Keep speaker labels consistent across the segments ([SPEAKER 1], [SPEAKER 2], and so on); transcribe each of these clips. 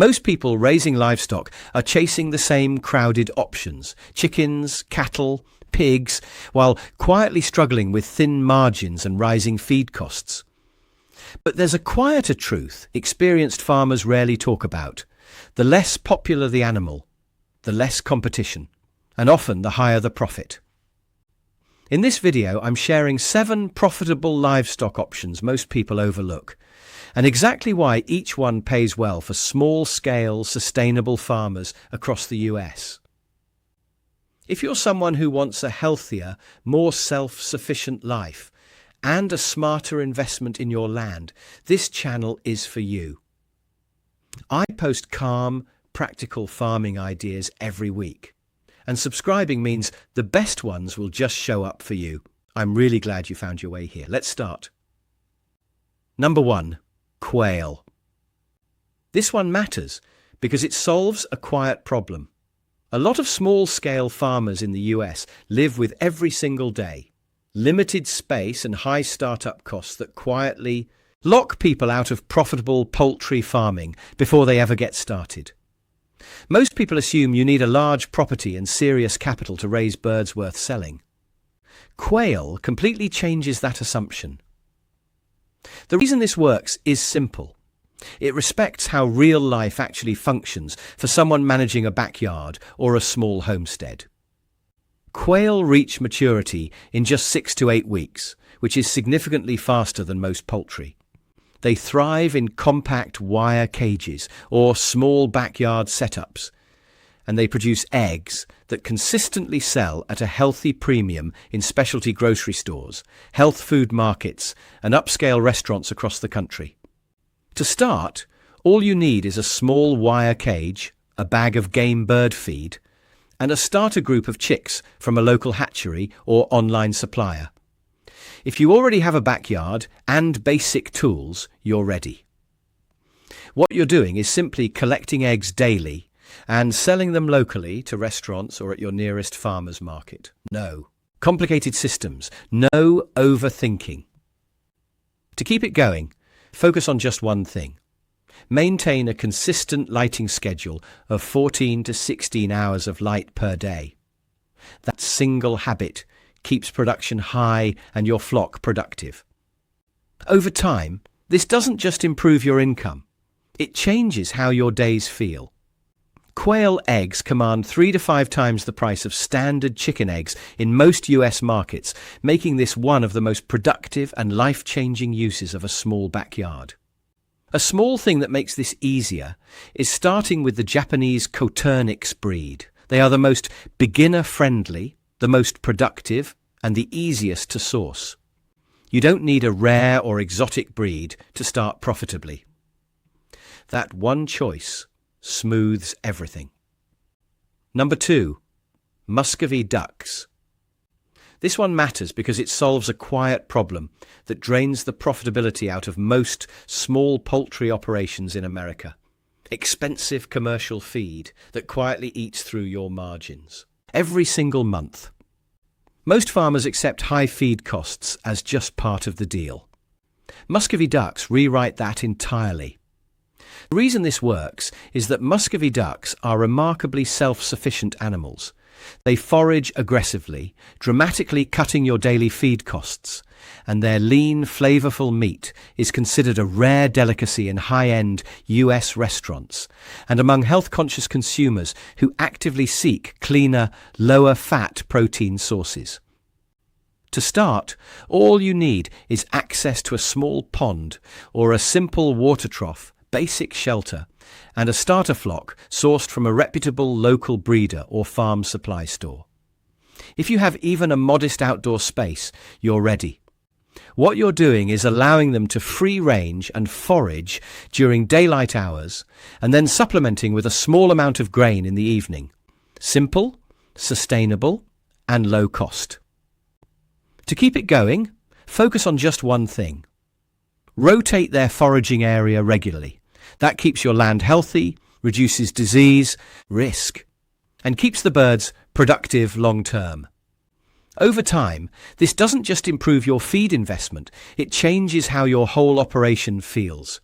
[SPEAKER 1] Most people raising livestock are chasing the same crowded options: chickens, cattle, pigs, while quietly struggling with thin margins and rising feed costs. But there's a quieter truth experienced farmers rarely talk about. The less popular the animal, the less competition, and often the higher the profit. In this video, I'm sharing 7 profitable livestock options most people overlook, and exactly why each one pays well for small-scale, sustainable farmers across the US. If you're someone who wants a healthier, more self-sufficient life and a smarter investment in your land, this channel is for you. I post calm, practical farming ideas every week, and subscribing means the best ones will just show up for you. I'm really glad you found your way here. Let's start. Number 1. Quail. This one matters because it solves a quiet problem. A lot of small-scale farmers in the US live with every single day limited space and high startup costs that quietly lock people out of profitable poultry farming before they ever get started. Most people assume you need a large property and serious capital to raise birds worth selling. Quail completely changes that assumption. The reason this works is simple. It respects how real life actually functions for someone managing a backyard or a small homestead. Quail reach maturity in just 6 to 8 weeks, which is significantly faster than most poultry. They thrive in compact wire cages or small backyard setups, and they produce eggs that consistently sell at a healthy premium in specialty grocery stores, health food markets, and upscale restaurants across the country. To start, all you need is a small wire cage, a bag of game bird feed, and a starter group of chicks from a local hatchery or online supplier. If you already have a backyard and basic tools, you're ready. What you're doing is simply collecting eggs daily and selling them locally to restaurants or at your nearest farmer's market. No complicated systems, no overthinking. To keep it going, focus on just one thing. Maintain a consistent lighting schedule of 14 to 16 hours of light per day. That single habit keeps production high and your flock productive. Over time, this doesn't just improve your income, it changes how your days feel. Quail eggs command 3 to 5 times the price of standard chicken eggs in most US markets, making this one of the most productive and life-changing uses of a small backyard. A small thing that makes this easier is starting with the Japanese Coturnix breed. They are the most beginner-friendly, the most productive, and the easiest to source. You don't need a rare or exotic breed to start profitably. That one choice smooths everything. Number 2. Muscovy ducks. This one matters because it solves a quiet problem that drains the profitability out of most small poultry operations in America. Expensive commercial feed that quietly eats through your margins every single month. Most farmers accept high feed costs as just part of the deal. Muscovy ducks rewrite that entirely. The reason this works is that Muscovy ducks are remarkably self-sufficient animals. They forage aggressively, dramatically cutting your daily feed costs, and their lean, flavorful meat is considered a rare delicacy in high-end US restaurants and among health-conscious consumers who actively seek cleaner, lower-fat protein sources. To start, all you need is access to a small pond or a simple water trough, basic shelter, and a starter flock sourced from a reputable local breeder or farm supply store. If you have even a modest outdoor space, you're ready. What you're doing is allowing them to free range and forage during daylight hours and then supplementing with a small amount of grain in the evening. Simple, sustainable, and low cost. To keep it going, focus on just one thing. Rotate their foraging area regularly. That keeps your land healthy, reduces disease risk, and keeps the birds productive long term. Over time, this doesn't just improve your feed investment, it changes how your whole operation feels.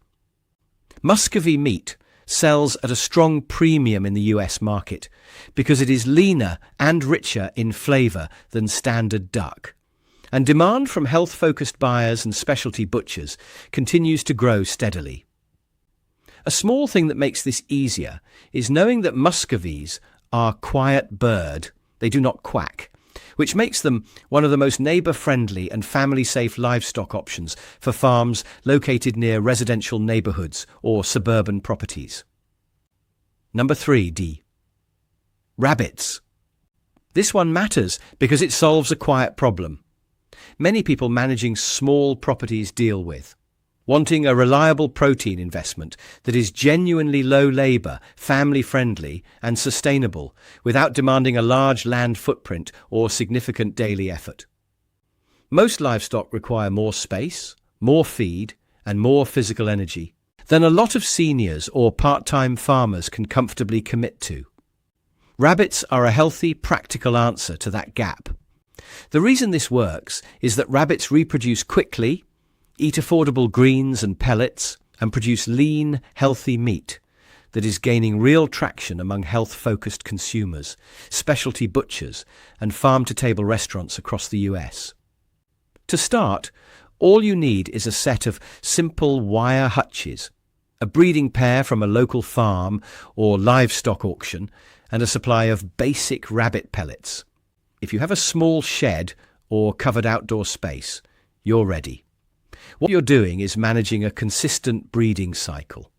[SPEAKER 1] Muscovy meat sells at a strong premium in the US market because it is leaner and richer in flavour than standard duck. And demand from health-focused buyers and specialty butchers continues to grow steadily. A small thing that makes this easier is knowing that Muscovies are quiet bird. They do not quack, which makes them one of the most neighbour-friendly and family-safe livestock options for farms located near residential neighbourhoods or suburban properties. Number 3D. Rabbits. This one matters because it solves a quiet problem many people managing small properties deal with. Wanting a reliable protein investment that is genuinely low labour, family-friendly and sustainable without demanding a large land footprint or significant daily effort. Most livestock require more space, more feed and more physical energy than a lot of seniors or part-time farmers can comfortably commit to. Rabbits are a healthy, practical answer to that gap. The reason this works is that rabbits reproduce quickly, eat affordable greens and pellets, and produce lean, healthy meat that is gaining real traction among health-focused consumers, specialty butchers, and farm-to-table restaurants across the US. To start, all you need is a set of simple wire hutches, a breeding pair from a local farm or livestock auction, and a supply of basic rabbit pellets. If you have a small shed or covered outdoor space, you're ready. What you're doing is managing a consistent breeding cycle.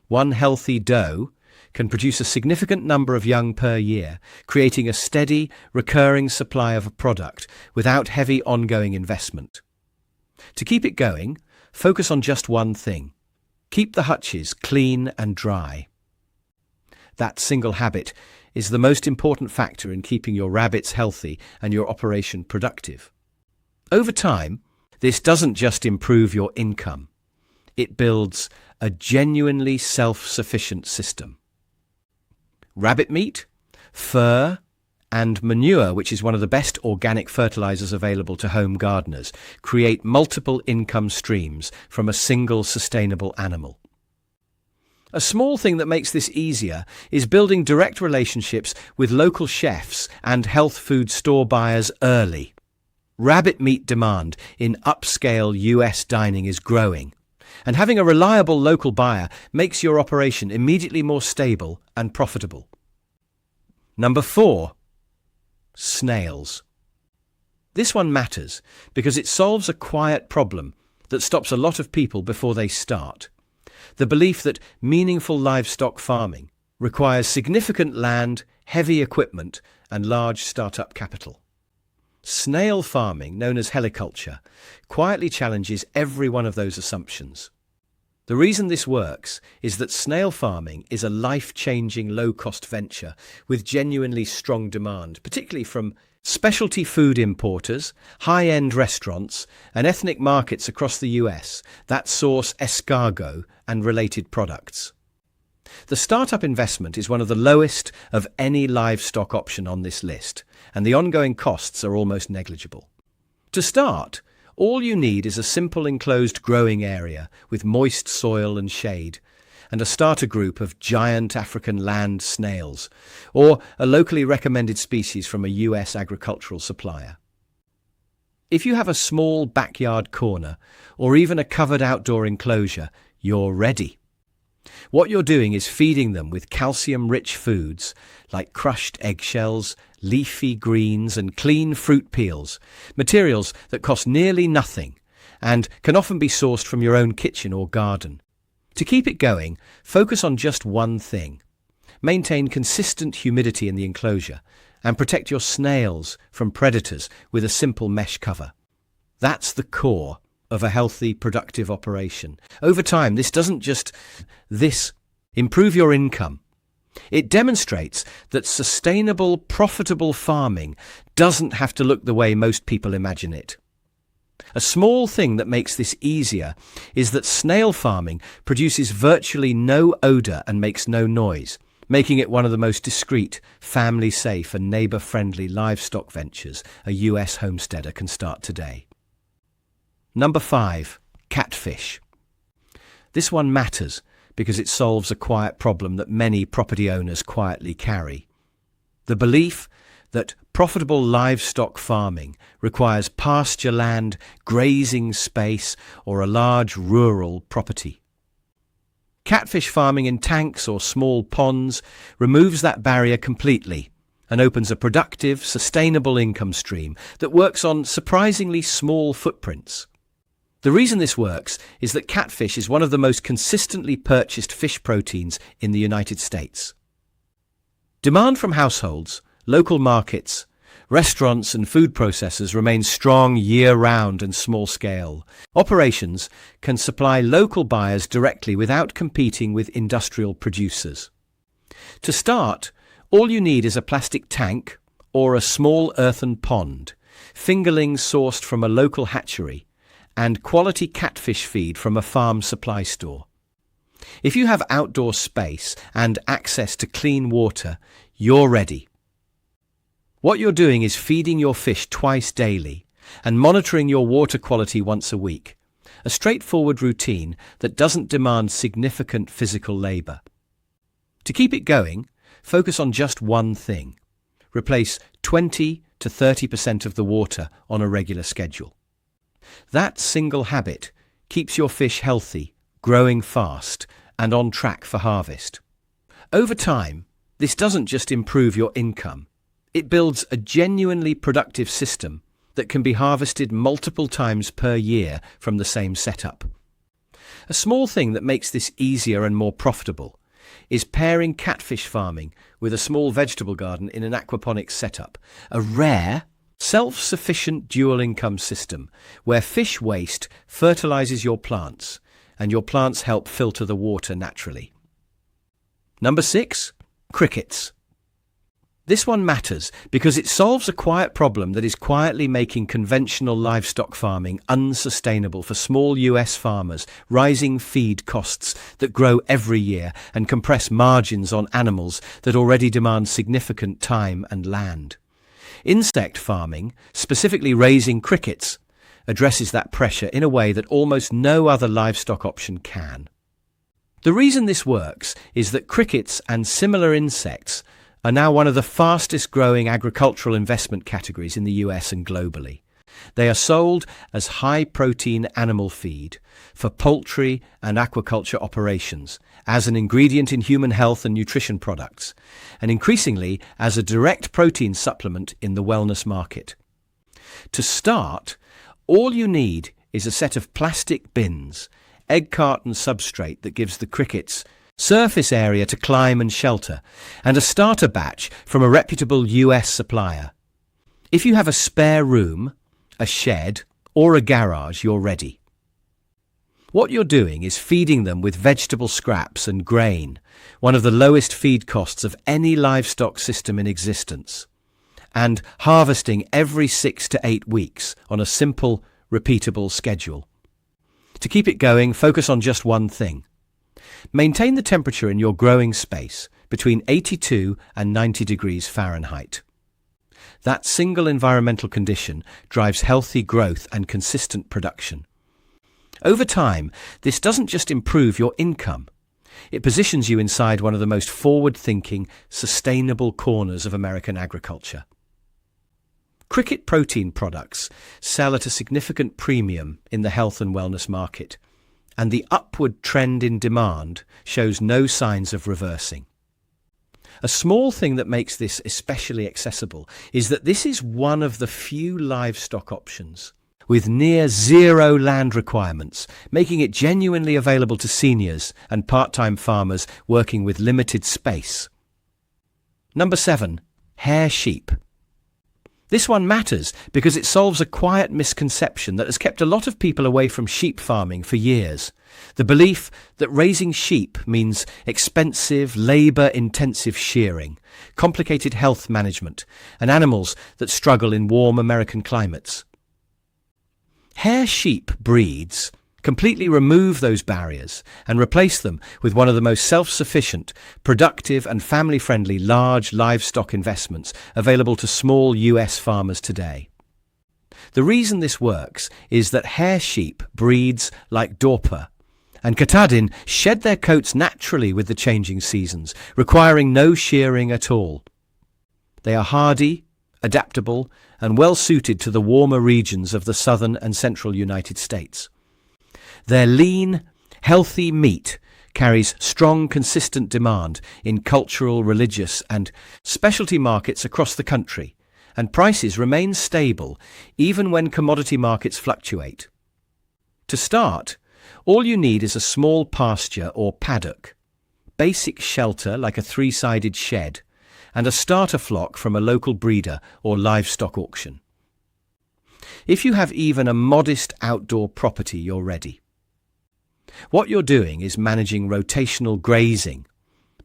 [SPEAKER 1] One healthy doe can produce a significant number of young per year, creating a steady, recurring supply of a product without heavy ongoing investment. To keep it going, focus on just one thing. Keep the hutches clean and dry. That single habit is the most important factor in keeping your rabbits healthy and your operation productive. Over time, this doesn't just improve your income. It builds a genuinely self-sufficient system. Rabbit meat, fur, and manure, which is one of the best organic fertilizers available to home gardeners, create multiple income streams from a single sustainable animal. A small thing that makes this easier is building direct relationships with local chefs and health food store buyers early. Rabbit meat demand in upscale US dining is growing, and having a reliable local buyer makes your operation immediately more stable and profitable. Number 4. Snails. This one matters because it solves a quiet problem that stops a lot of people before they start. The belief that meaningful livestock farming requires significant land, heavy equipment, and large startup capital. Snail farming, known as heliculture, quietly challenges every one of those assumptions. The reason this works is that snail farming is a life-changing, low-cost venture with genuinely strong demand, particularly from specialty food importers, high-end restaurants, and ethnic markets across the US that source escargot and related products. The startup investment is one of the lowest of any livestock option on this list, and the ongoing costs are almost negligible. To start, all you need is a simple enclosed growing area with moist soil and shade, and a starter group of giant African land snails, or a locally recommended species from a US agricultural supplier. If you have a small backyard corner, or even a covered outdoor enclosure, you're ready. What you're doing is feeding them with calcium-rich foods like crushed eggshells, leafy greens and clean fruit peels, materials that cost nearly nothing and can often be sourced from your own kitchen or garden. To keep it going, focus on just one thing. Maintain consistent humidity in the enclosure and protect your snails from predators with a simple mesh cover. That's the core of a healthy, productive operation. Over time, this doesn't just improve your income. It demonstrates that sustainable, profitable farming doesn't have to look the way most people imagine it. A small thing that makes this easier is that snail farming produces virtually no odour and makes no noise, making it one of the most discreet, family-safe and neighbour-friendly livestock ventures a US homesteader can start today. Number 5. Catfish. This one matters because it solves a quiet problem that many property owners quietly carry. The belief that profitable livestock farming requires pasture land, grazing space, or a large rural property. Catfish farming in tanks or small ponds removes that barrier completely and opens a productive, sustainable income stream that works on surprisingly small footprints. The reason this works is that catfish is one of the most consistently purchased fish proteins in the United States. Demand from households, local markets, restaurants and food processors remain strong year-round and small-scale. Operations can supply local buyers directly without competing with industrial producers. To start, all you need is a plastic tank or a small earthen pond, fingerlings sourced from a local hatchery, and quality catfish feed from a farm supply store. If you have outdoor space and access to clean water, you're ready. What you're doing is feeding your fish twice daily and monitoring your water quality once a week, a straightforward routine that doesn't demand significant physical labor. To keep it going, focus on just one thing. Replace 20 to 30% of the water on a regular schedule. That single habit keeps your fish healthy, growing fast, and on track for harvest. Over time, this doesn't just improve your income. It builds a genuinely productive system that can be harvested multiple times per year from the same setup. A small thing that makes this easier and more profitable is pairing catfish farming with a small vegetable garden in an aquaponics setup, a rare, self-sufficient dual income system where fish waste fertilizes your plants and your plants help filter the water naturally. Number 6, crickets. This one matters because it solves a quiet problem that is quietly making conventional livestock farming unsustainable for small US farmers, rising feed costs that grow every year and compress margins on animals that already demand significant time and land. Insect farming, specifically raising crickets, addresses that pressure in a way that almost no other livestock option can. The reason this works is that crickets and similar insects are now one of the fastest growing agricultural investment categories in the US and globally. They are sold as high-protein animal feed for poultry and aquaculture operations, as an ingredient in human health and nutrition products, and increasingly as a direct protein supplement in the wellness market. To start, all you need is a set of plastic bins, egg carton substrate that gives the crickets surface area to climb and shelter, and a starter batch from a reputable US supplier. If you have a spare room, a shed, or a garage, you're ready. What you're doing is feeding them with vegetable scraps and grain, one of the lowest feed costs of any livestock system in existence, and harvesting every 6 to 8 weeks on a simple, repeatable schedule. To keep it going, focus on just one thing. Maintain the temperature in your growing space between 82 and 90 degrees Fahrenheit. That single environmental condition drives healthy growth and consistent production. Over time, this doesn't just improve your income. It positions you inside one of the most forward-thinking, sustainable corners of American agriculture. Cricket protein products sell at a significant premium in the health and wellness market, and the upward trend in demand shows no signs of reversing. A small thing that makes this especially accessible is that this is one of the few livestock options with near zero land requirements, making it genuinely available to seniors and part-time farmers working with limited space. Number 7, hair sheep. This one matters because it solves a quiet misconception that has kept a lot of people away from sheep farming for years. The belief that raising sheep means expensive, labour-intensive shearing, complicated health management, and animals that struggle in warm American climates. Hair sheep breeds completely remove those barriers and replace them with one of the most self-sufficient, productive and family-friendly large livestock investments available to small US farmers today. The reason this works is that hair sheep breeds like Dorper, and Katahdin shed their coats naturally with the changing seasons, requiring no shearing at all. They are hardy, adaptable, and well suited to the warmer regions of the southern and central United States. Their lean, healthy meat carries strong, consistent demand in cultural, religious, and specialty markets across the country, and prices remain stable even when commodity markets fluctuate. To start, all you need is a small pasture or paddock, basic shelter like a three-sided shed, and a starter flock from a local breeder or livestock auction. If you have even a modest outdoor property, you're ready. What you're doing is managing rotational grazing,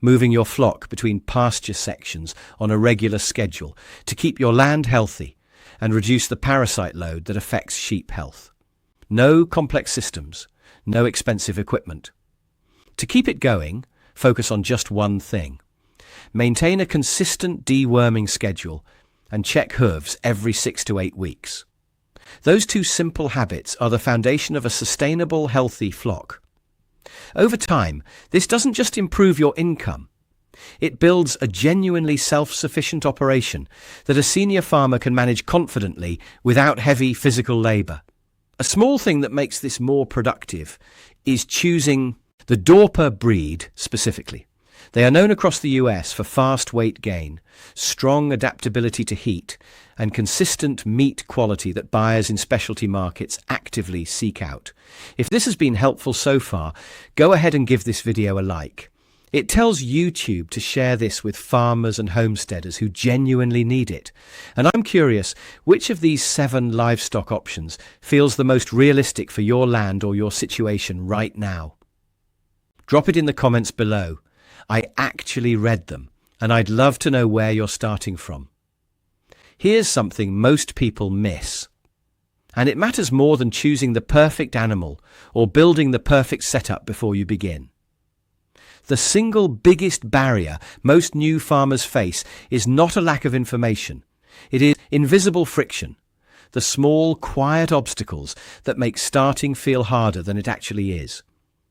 [SPEAKER 1] moving your flock between pasture sections on a regular schedule to keep your land healthy and reduce the parasite load that affects sheep health. No complex systems, no expensive equipment. To keep it going, focus on just one thing. Maintain a consistent deworming schedule and check hooves every 6 to 8 weeks. Those two simple habits are the foundation of a sustainable, healthy flock. Over time, this doesn't just improve your income. It builds a genuinely self-sufficient operation that a senior farmer can manage confidently without heavy physical labor. A small thing that makes this more productive is choosing the Dorper breed specifically. They are known across the US for fast weight gain, strong adaptability to heat, and consistent meat quality that buyers in specialty markets actively seek out. If this has been helpful so far, go ahead and give this video a like. It tells YouTube to share this with farmers and homesteaders who genuinely need it. And I'm curious, which of these 7 livestock options feels the most realistic for your land or your situation right now? Drop it in the comments below. I actually read them, and I'd love to know where you're starting from. Here's something most people miss. And it matters more than choosing the perfect animal or building the perfect setup before you begin. The single biggest barrier most new farmers face is not a lack of information. It is invisible friction, the small, quiet obstacles that make starting feel harder than it actually is.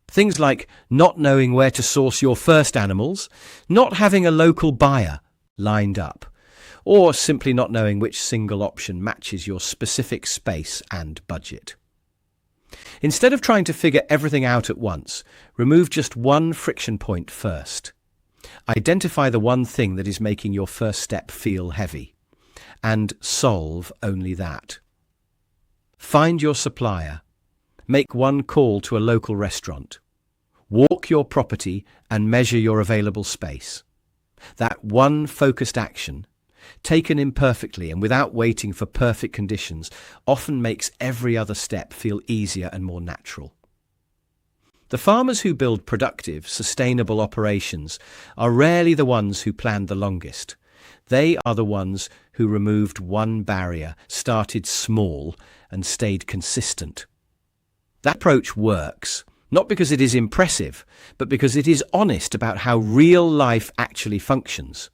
[SPEAKER 1] Things like not knowing where to source your first animals, not having a local buyer lined up, or simply not knowing which single option matches your specific space and budget. Instead of trying to figure everything out at once, remove just one friction point first. Identify the one thing that is making your first step feel heavy, and solve only that. Find your supplier. Make one call to a local restaurant. Walk your property and measure your available space. That one focused action, taken imperfectly and without waiting for perfect conditions, often makes every other step feel easier and more natural. The farmers who build productive, sustainable operations are rarely the ones who planned the longest. They are the ones who removed one barrier, started small, and stayed consistent. That approach works, not because it is impressive, but because it is honest about how real life actually functions.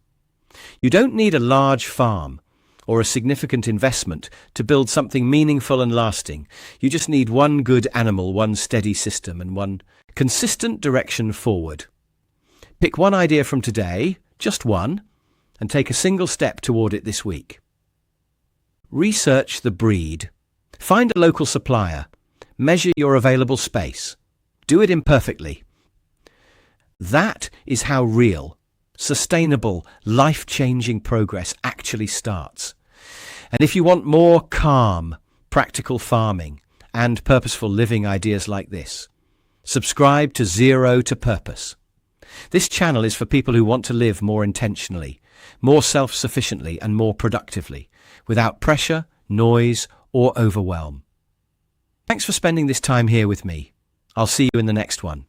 [SPEAKER 1] You don't need a large farm or a significant investment to build something meaningful and lasting. You just need one good animal, one steady system, and one consistent direction forward. Pick one idea from today, just one, and take a single step toward it this week. Research the breed. Find a local supplier. Measure your available space. Do it imperfectly. That is how real, sustainable, life-changing progress actually starts. And if you want more calm, practical farming and purposeful living ideas like this, subscribe to Zero to Purpose. This channel is for people who want to live more intentionally, more self-sufficiently and more productively, without pressure, noise or overwhelm. Thanks for spending this time here with me. I'll see you in the next one.